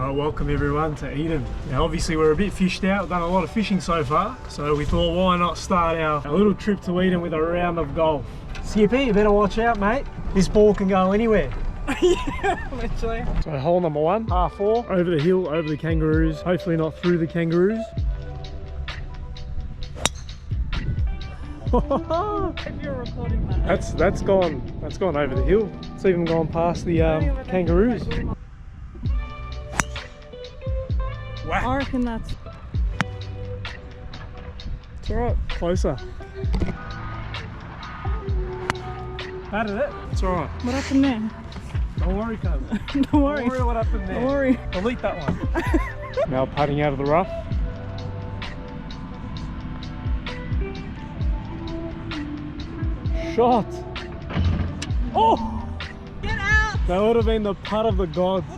Alright, welcome everyone to Eden. Now obviously we're a bit fished out, we've done a lot of fishing so far, so we thought why not start our little trip to Eden with a round of golf. Skippy, you better watch out mate, this ball can go anywhere. Yeah, literally. So hole number one, par 4, over the hill, over the kangaroos, hopefully not through the kangaroos. If you're recording that. That's gone over the hill. It's even gone past the kangaroos. Wow. I reckon that's... It's alright. Closer. Batted it. It's alright. What happened there? Don't worry, cuz. Don't worry. Don't worry what happened there. Don't worry. Delete that one. Now putting out of the rough. Shot. Oh! Get out! That would have been the putt of the gods.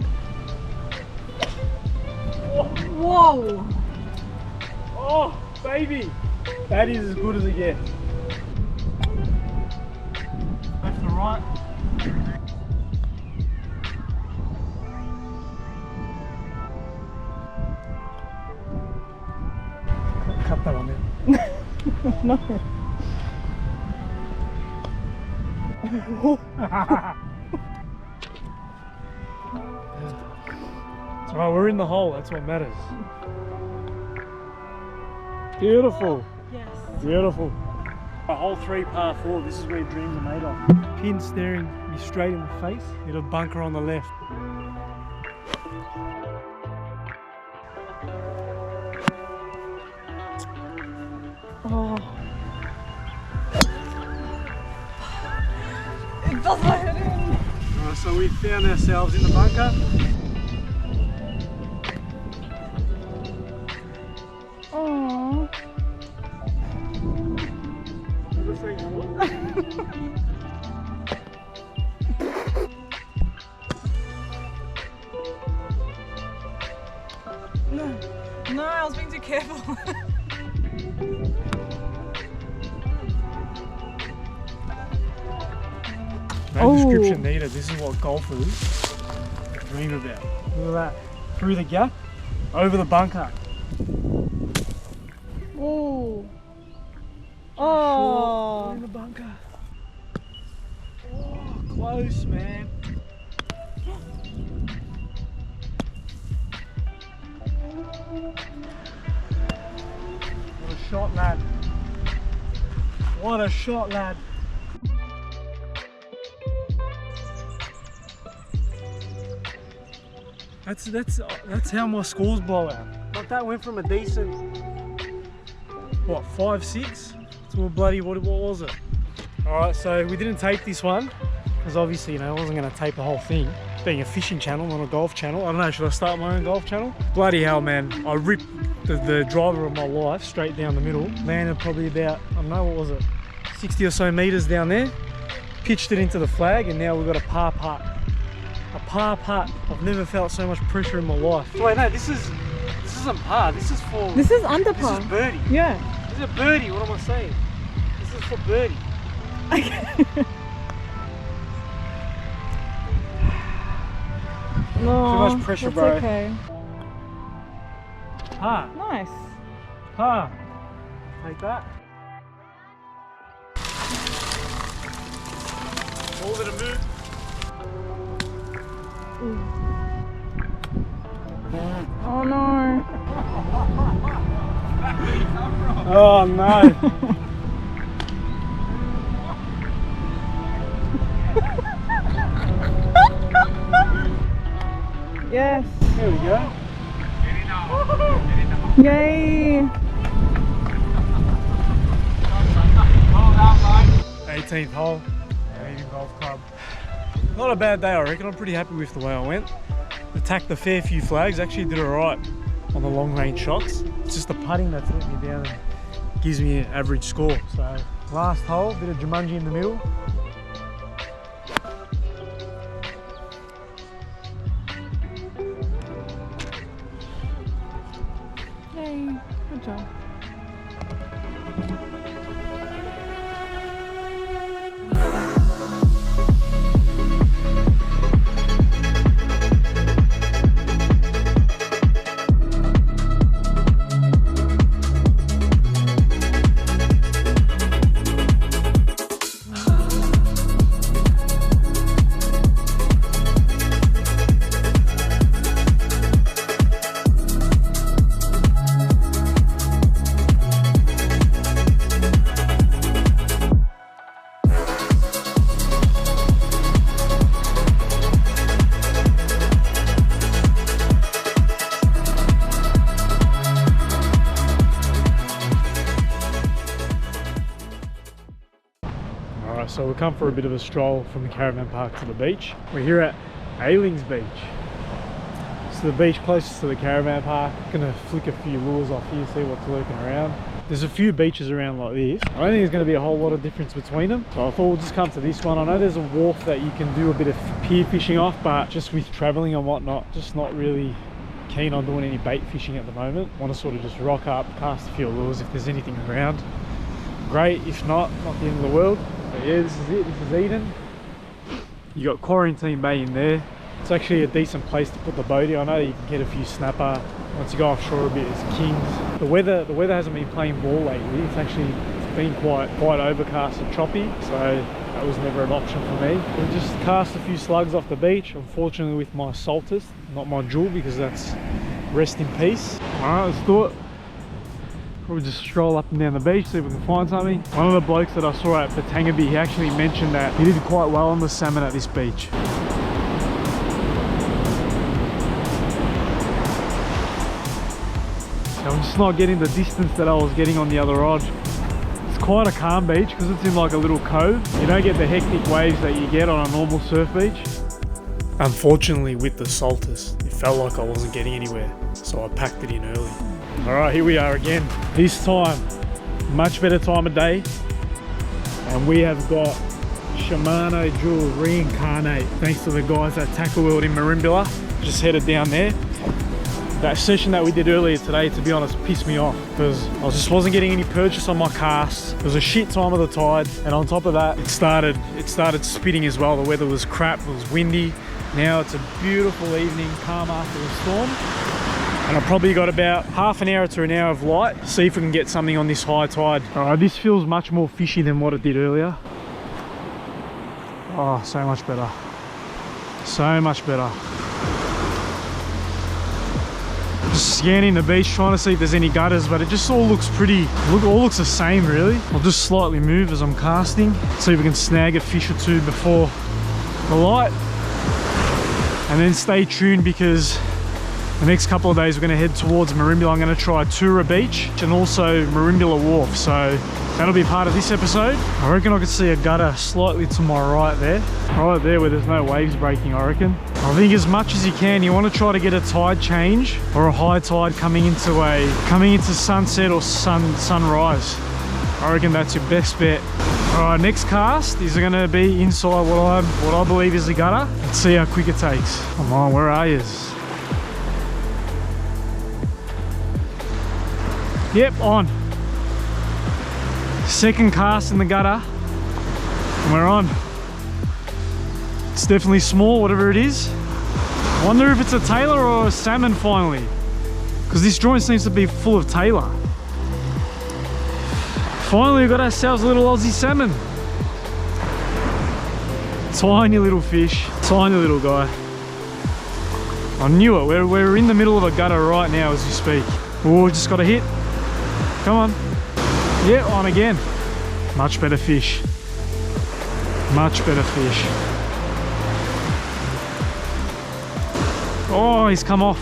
Whoa! Oh, baby! That is as good as it gets. Left to right. Cut that one out. No. It's alright, we're in the hole, that's what matters. Beautiful. Yes. Beautiful. Hole 3, par 4, this is where dreams are made of. Pin staring me straight in the face, it'll bunker on the left. Oh. It does my head in. Alright, so we found ourselves in the bunker. Aww. No, I was being too careful. No description needed, this is what golfers dream about. Look at that. Through the gap, over the bunker. Oh. Oh. In the bunker. Oh, close, man. What a shot, lad. What a shot, lad. That's how my scores blow out. Like that went from a decent, what, 5-6 to a bloody, what was it? Alright, so we didn't tape this one because obviously, you know, I wasn't going to tape the whole thing. Being a fishing channel, not a golf channel. I don't know, should I start my own golf channel? Bloody hell, man. I ripped the driver of my life straight down the middle. Landed probably about, I don't know, what was it? 60 or so meters down there. Pitched it into the flag and now we've got a par putt. A par putt. I've never felt so much pressure in my life. So wait, no, this isn't par. This is for... This is under par. This is birdie. Yeah. This is a birdie. What am I saying? This is for birdie. No, too much pressure, that's bro. Okay. Par. Nice. Par. Take that. All of it a move. Oh no. Oh no. Yes. There we go. Yay. 18th hole. Eden Golf Club. Not a bad day, I reckon. I'm pretty happy with the way I went. Attacked a fair few flags. Actually did alright on the long range shots. It's just the putting that's let me down and gives me an average score. So last hole, bit of Jumanji in the middle. Yay. Good job. So we'll come for a bit of a stroll from the caravan park to the beach. We're here at Ailings Beach. It's the beach closest to the caravan park. Gonna flick a few lures off here, see what's lurking around. There's a few beaches around like this. I don't think there's going to be a whole lot of difference between them. So I thought we'll just come to this one. I know there's a wharf that you can do a bit of pier fishing off, but just with traveling and whatnot, just not really keen on doing any bait fishing at the moment. Want to sort of just rock up, cast a few lures if there's anything around. Great, if not the end of the world. But yeah, this is it. This is Eden. You got Quarantine Bay in there. It's actually a decent place to put the boat in. I know you can get a few snapper. Once you go offshore a bit, it's kings. The weather hasn't been playing ball lately. It's been quite overcast and choppy, so that was never an option for me. We just cast a few slugs off the beach, unfortunately with my saltist, not my jewel, because that's rest in peace. Alright, let's do it. Probably just stroll up and down the beach, see if we can find something. One of the blokes that I saw at Batangabi, he actually mentioned that he did quite well on the salmon at this beach. I'm just not getting the distance that I was getting on the other rod. It's quite a calm beach because it's in like a little cove. You don't get the hectic waves that you get on a normal surf beach. Unfortunately with the saltist, it felt like I wasn't getting anywhere, so I packed it in early. Alright, here we are again. This time, much better time of day. And we have got Shimano Jewel Reincarnate, thanks to the guys at Tackle World in Merimbula. Just headed down there. That session that we did earlier today, to be honest, pissed me off because I just wasn't getting any purchase on my casts. It was a shit time of the tide, and on top of that, it started spitting as well. The weather was crap, it was windy. Now it's a beautiful evening, calm after the storm. And I've probably got about half an hour to an hour of light. See if we can get something on this high tide. Alright, this feels much more fishy than what it did earlier. Oh, so much better. So much better. Just scanning the beach, trying to see if there's any gutters, but it just all looks all looks the same really. I'll just slightly move as I'm casting, see if we can snag a fish or two before the light. And then stay tuned because the next couple of days we're going to head towards Merimbula. I'm going to try Tura Beach and also Merimbula Wharf, so that'll be part of this episode. I reckon I could see a gutter slightly to my right there where there's no waves breaking. I reckon I think as much as you can, you want to try to get a tide change or a high tide coming into sunset or sunrise. I reckon that's your best bet. Alright, next cast is going to be inside what I believe is a gutter. Let's see how quick it takes. Come on, where are you? Yep, on. Second cast in the gutter, and we're on. It's definitely small, whatever it is. Wonder if it's a tailor or a salmon finally, because this joint seems to be full of tailor. Finally we got ourselves a little Aussie salmon. Tiny little fish, tiny little guy. I knew it. We're in the middle of a gutter right now as we speak. Oh, just got a hit. Come on. Yeah, on again. Much better fish. Much better fish. Oh, he's come off.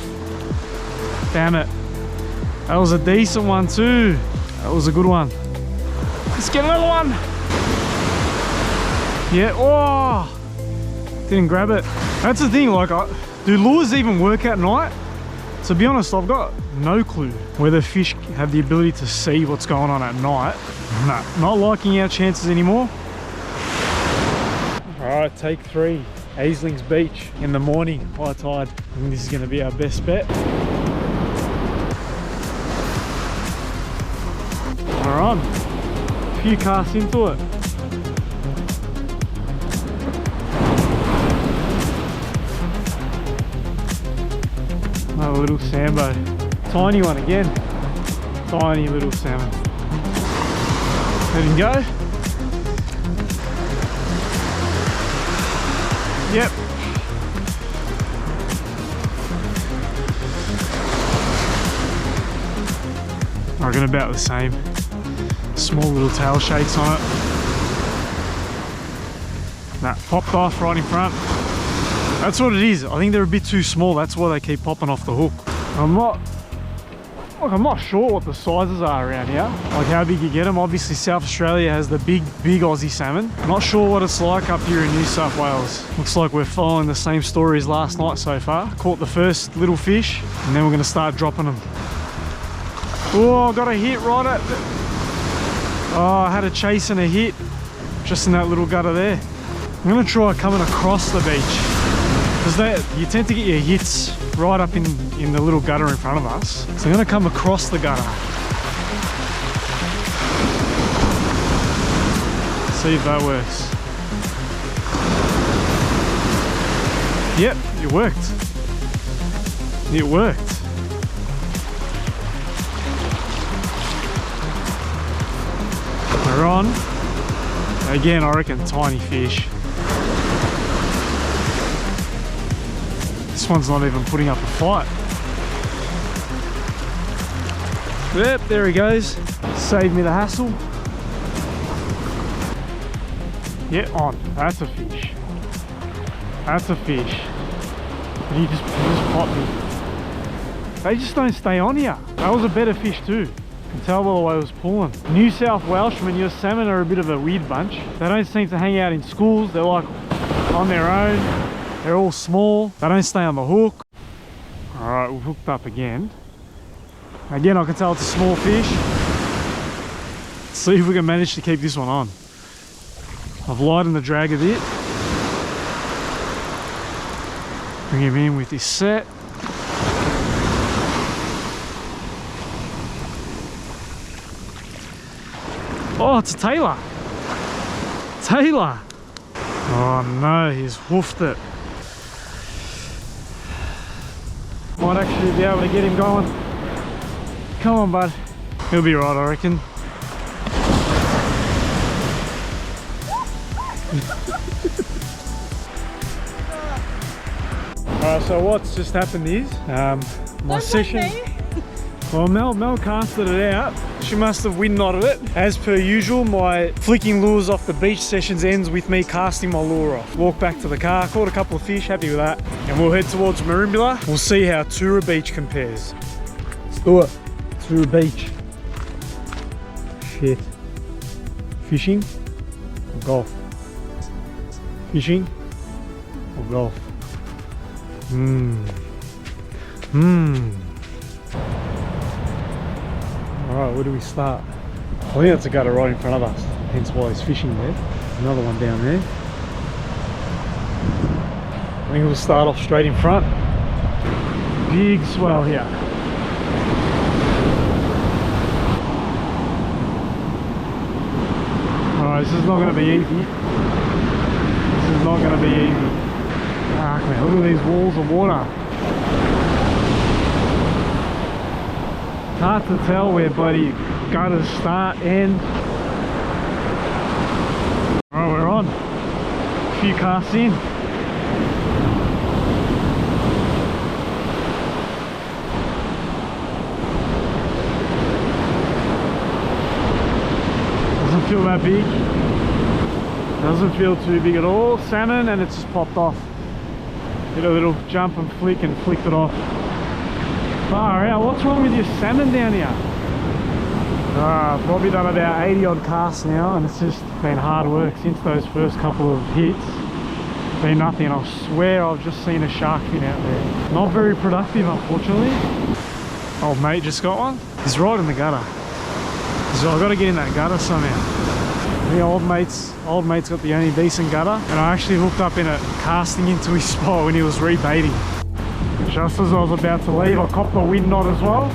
Damn it. That was a decent one too. That was a good one. Let's get another one. Yeah, oh. Didn't grab it. That's the thing, like, do lures even work at night? To be honest, I've got no clue whether fish have the ability to see what's going on at night. Nah, not liking our chances anymore. Alright, take 3. Ailings Beach in the morning, high tide. I think this is going to be our best bet. We're on. A few casts into it. Another little sambo. Tiny one again. Tiny little salmon. Let him go. Yep. I reckon about the same. Small little tail shakes on it. Nah, popped off right in front. That's what it is. I think they're a bit too small. That's why they keep popping off the hook. I'm not Look, I'm not sure what the sizes are around here, like how big you get them. Obviously South Australia has the big Aussie salmon. Not sure what it's like up here in New South Wales. Looks like we're following the same story as last night so far. Caught the first little fish and then we're going to start dropping them. Oh, I got a hit right at the... Oh, I had a chase and a hit just in that little gutter there. I'm going to try coming across the beach because you tend to get your hits right up in the little gutter in front of us. So I'm going to come across the gutter. See if that works. Yep, it worked. It worked. We're on. Again, I reckon tiny fish. This one's not even putting up a fight. Yep, there he goes. Saved me the hassle. Yeah, on. That's a fish. That's a fish. And he just popped me. They just don't stay on here. That was a better fish too. You can tell by the way it was pulling. New South Welshmen, your salmon are a bit of a weird bunch. They don't seem to hang out in schools. They're like on their own. They're all small. They don't stay on the hook. All right, we've hooked up again. Again, I can tell it's a small fish. Let's see if we can manage to keep this one on. I've lightened the drag a bit. Bring him in with this set. Oh, it's a Taylor. Taylor. Oh no, he's woofed it. Might actually be able to get him going. Come on, bud. He'll be right, I reckon. Alright, so what's just happened is my session. Well, Mel casted it out. She must have wind knotted it. As per usual, my flicking lures off the beach sessions ends with me casting my lure off. Walk back to the car, caught a couple of fish, happy with that. And we'll head towards Merimbula. We'll see how Tura Beach compares. Let's do it. Tura Beach. Shit. Fishing or golf? Fishing or golf? Alright, where do we start? I think that's a gutter right in front of us, hence why he's fishing there. Another one down there. I think we'll start off straight in front. Big swell here. Alright, this is not going to be easy. This is not going to be easy. Ah, man, look at these walls of water. Hard to tell where bloody gutters start, end. Alright, we're on. A few casts in. Doesn't feel that big. Doesn't feel too big at all. Salmon, and it's just popped off. Did a little jump and flicked it off. Far out. What's wrong with your salmon down here? Probably done about 80 odd casts now, and it's just been hard work since those first couple of hits. Been nothing. I swear I've just seen a shark fin out there. Not very productive, unfortunately. Old mate just got one. He's right in the gutter. So I've got to get in that gutter somehow. The old mate's got the only decent gutter, and I actually hooked up in it, casting into his spot when he was rebaiting. Just as I was about to leave, I copped the wind knot as well.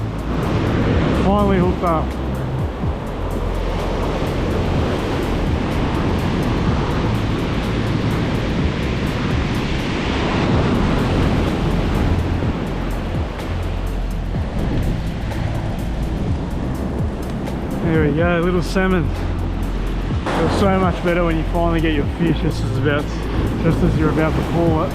Finally hooked up. There we go, little salmon. Feels so much better when you finally get your fish just as you're about to pull it.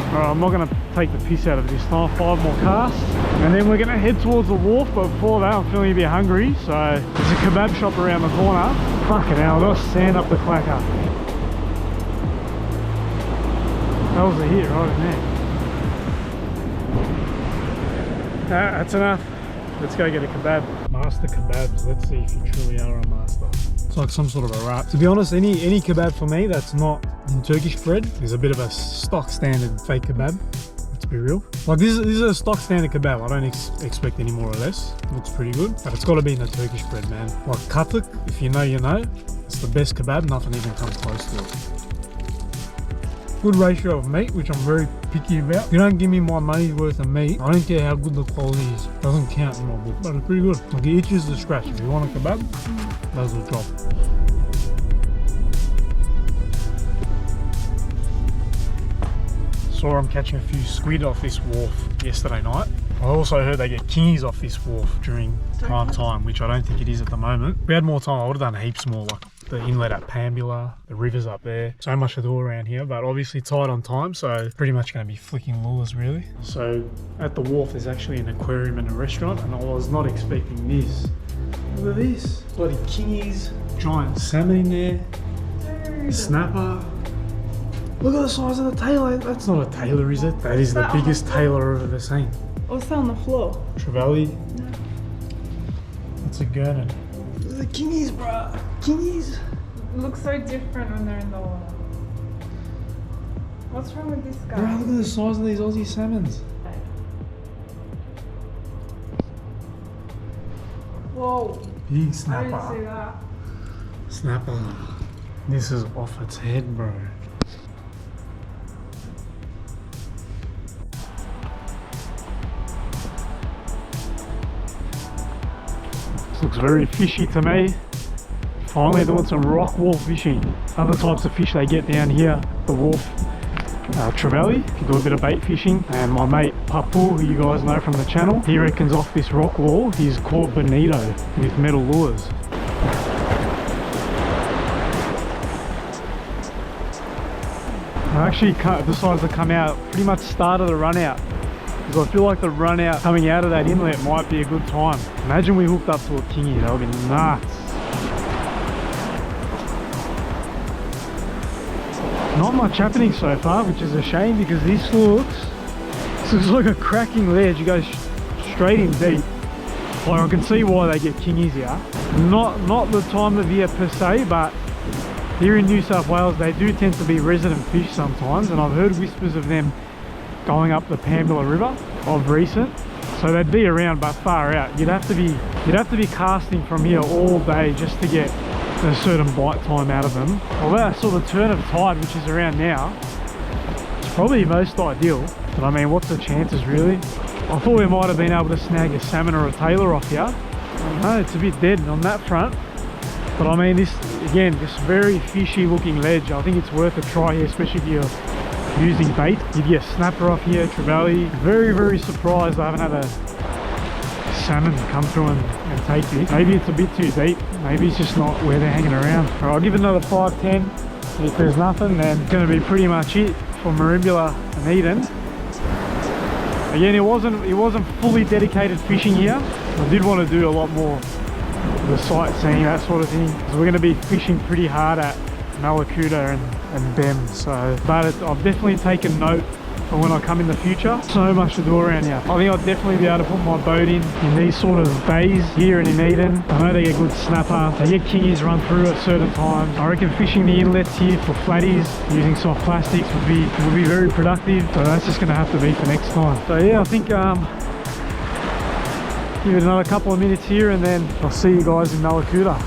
Alright, I'm not going to take the piss out of this time. 5 more casts, and then we're going to head towards the wharf. But before that, I'm feeling a bit hungry, so there's a kebab shop around the corner. Fucking hell, I've got to stand up the clacker. That was a hit right in there. That's enough. Let's go get a kebab. Master kebabs. Let's see if you truly are a master. It's like some sort of a wrap. To be honest, any kebab for me that's not in Turkish bread is a bit of a stock standard fake kebab. Let's be real. Like this is a stock standard kebab. I don't expect any more or less. Looks pretty good, but it's got to be in the Turkish bread, man. Like katuk, if you know, you know. It's the best kebab. Nothing even comes close to it. Good ratio of meat, which I'm very picky about. If you don't give me my money's worth of meat, I don't care how good the quality is. It doesn't count in my book, but it's pretty good. Like it itches to scratch. If you want a kebab, does the job. Saw I'm catching a few squid off this wharf yesterday night. I also heard they get kingies off this wharf during prime time, which I don't think it is at the moment. If we had more time, I would have done heaps more, like the inlet at Merimbula, the rivers up there. So much to do around here, but obviously tight on time, so pretty much going to be flicking lures really. So at the wharf there's actually an aquarium and a restaurant, and I was not expecting this. Look at this, bloody kingies, giant salmon in there, snapper. Look at the size of the tailor. That's not a tailor, is it? That is the biggest tailor I've ever seen. What's that on the floor? Trevally. It's a gurnet. Look at the kingies, bruh. Kingies. It looks so different when they're in the water. What's wrong with this guy? Bruh, look at the size of these Aussie salmons. Whoa. Big I snapper. didn't see that. Snapper. This is off its head, bro. This looks very fishy to me. Finally doing some rock wall fishing. Other types of fish they get down here, the wharf. Trevally, can do a bit of bait fishing, and my mate Papu, who you guys know from the channel, he reckons off this rock wall he's caught bonito with metal lures. I actually decided to come out pretty much start of the run out, because I feel like the run out coming out of that inlet might be a good time. Imagine we hooked up to a kingy, that would be nuts. Not much happening so far, which is a shame, because this looks like a cracking ledge. You go straight in deep. Like I can see why they get kingies here. Not the time of year per se, but here in New South Wales they do tend to be resident fish sometimes, and I've heard whispers of them going up the Merimbula River of recent. So they'd be around but far out. You'd have to be casting from here all day just to get a certain bite time out of them. Although that sort of turn of tide, which is around now, it's probably most ideal. But I mean, what's the chances really? I thought we might have been able to snag a salmon or a tailor off here. I don't know, it's a bit dead on that front. But I mean, this again, this very fishy looking ledge. I think it's worth a try here, especially if you're using bait. You get a snapper off here, trevally. Very, very surprised I haven't had a salmon come through and take this. Maybe it's a bit too deep. Maybe it's just not where they're hanging around. All right, I'll give it another 5-10. If there's nothing, then it's going to be pretty much it for Merimbula and Eden. Again, it wasn't fully dedicated fishing here. I did want to do a lot more of the sightseeing, that sort of thing. So we're going to be fishing pretty hard at Malakuta and Bem. But I've definitely taken note for when I come in the future. So much to do around here. I think I'll definitely be able to put my boat in these sort of bays here and in Eden. I know they get good snapper, they get kingies run through at certain times. I reckon fishing the inlets here for flatties using soft plastics would be very productive. So that's just going to have to be for next time. So yeah, I think give it another couple of minutes here, and then I'll see you guys in Malakuta.